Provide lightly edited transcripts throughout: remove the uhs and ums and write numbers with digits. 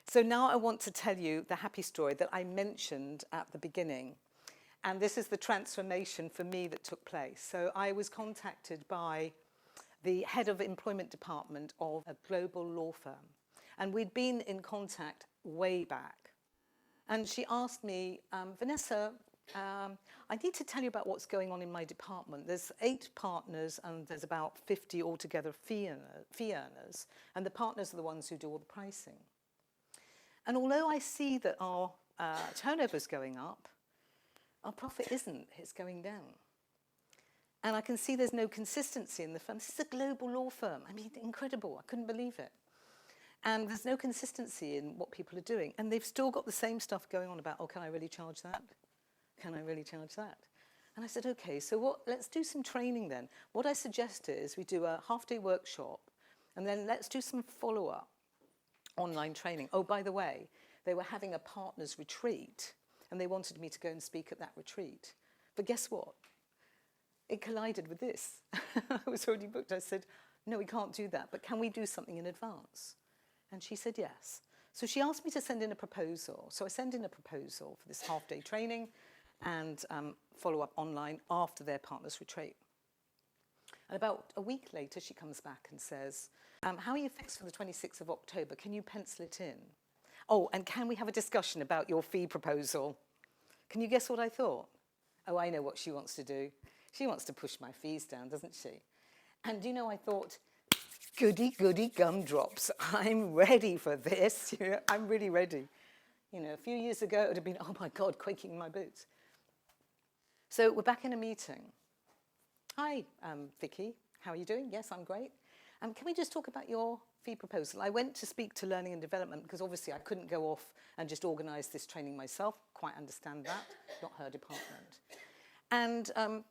So now I want to tell you the happy story that I mentioned at the beginning. And this is the transformation for me that took place. So I was contacted by the head of employment department of a global law firm. And we'd been in contact way back. And she asked me, Vanessa, I need to tell you about what's going on in my department. There's 8 partners and there's about 50 altogether fee earners. And the partners are the ones who do all the pricing. And although I see that our turnover is going up, our profit isn't, it's going down. And I can see there's no consistency in the firm. This is a global law firm. I mean, incredible, I couldn't believe it. And there's no consistency in what people are doing. And they've still got the same stuff going on about, oh, can I really charge that? Can I really charge that? And I said, okay, so let's do some training then. What I suggest is we do a half-day workshop, and then let's do some follow-up online training. Oh, by the way, they were having a partners retreat, and they wanted me to go and speak at that retreat. But guess what? It collided with this. I was already booked. I said, no, we can't do that, but can we do something in advance? And she said yes. So she asked me to send in a proposal. So I sent in a proposal for this half-day training and follow-up online after their partners retreat. And about a week later, she comes back and says, how are you fixed for the 26th of October? Can you pencil it in? Oh, and can we have a discussion about your fee proposal? Can you guess what I thought? Oh, I know what she wants to do. She wants to push my fees down, doesn't she? And you know, I thought, goody, goody gumdrops. I'm ready for this. You know, I'm really ready. You know, a few years ago, it would have been, oh my God, quaking in my boots. So we're back in a meeting. Hi, Vicky. How are you doing? Yes, I'm great. Can we just talk about your fee proposal? I went to speak to Learning and Development because obviously I couldn't go off and just organise this training myself. Quite understand that. Not her department. And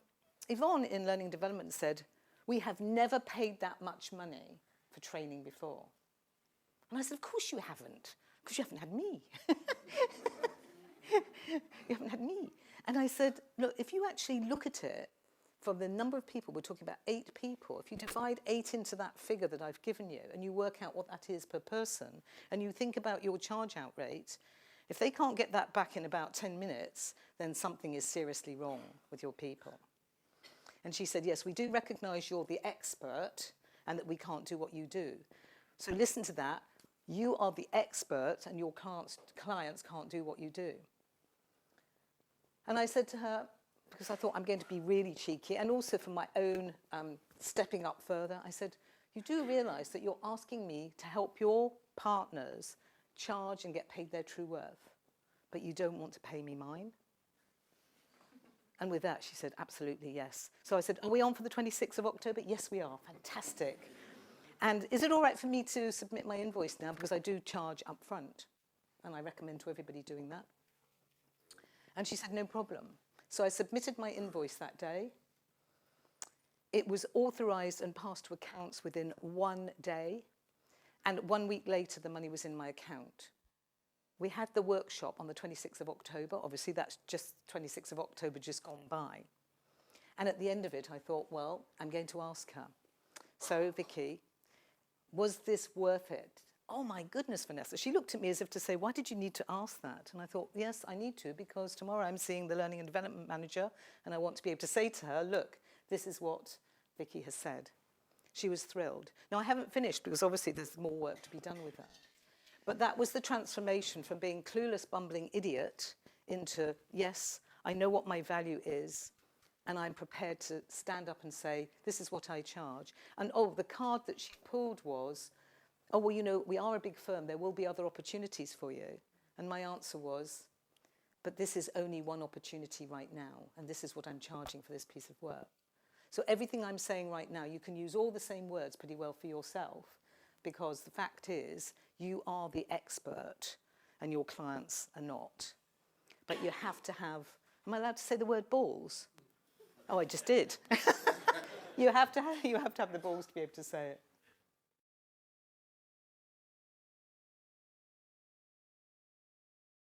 Yvonne in Learning and Development said, we have never paid that much money for training before. And I said, of course you haven't, because you haven't had me. You haven't had me. And I said, look, if you actually look at it from the number of people, we're talking about 8 people, if you divide 8 into that figure that I've given you and you work out what that is per person and you think about your charge out rate, if they can't get that back in about 10 minutes, then something is seriously wrong with your people. And she said, yes, we do recognise you're the expert and that we can't do what you do. So listen to that. You are the expert and your clients can't do what you do. And I said to her, because I thought I'm going to be really cheeky, and also for my own stepping up further, I said, you do realise that you're asking me to help your partners charge and get paid their true worth, but you don't want to pay me mine? And with that, she said, absolutely, yes. So I said, are we on for the 26th of October? Yes, we are. Fantastic. And is it all right for me to submit my invoice now? Because I do charge up front. And I recommend to everybody doing that. And she said, no problem. So I submitted my invoice that day. It was authorised and passed to accounts within 1 day. And 1 week later, the money was in my account. We had the workshop on the 26th of October. Obviously, that's just 26th of October just gone by. And at the end of it, I thought, well, I'm going to ask her. So, Vicky, was this worth it? Oh, my goodness, Vanessa. She looked at me as if to say, why did you need to ask that? And I thought, yes, I need to, because tomorrow I'm seeing the Learning and Development Manager, and I want to be able to say to her, look, this is what Vicky has said. She was thrilled. Now, I haven't finished, because obviously there's more work to be done with that. But that was the transformation from being clueless, bumbling idiot into, yes, I know what my value is, and I'm prepared to stand up and say, this is what I charge. And, oh, the card that she pulled was, oh, well, you know, we are a big firm. There will be other opportunities for you. And my answer was, but this is only one opportunity right now, and this is what I'm charging for this piece of work. So everything I'm saying right now, you can use all the same words pretty well for yourself, because the fact is, you are the expert and your clients are not. But you have to have, am I allowed to say the word balls? Oh, I just did. You have to have the balls to be able to say it.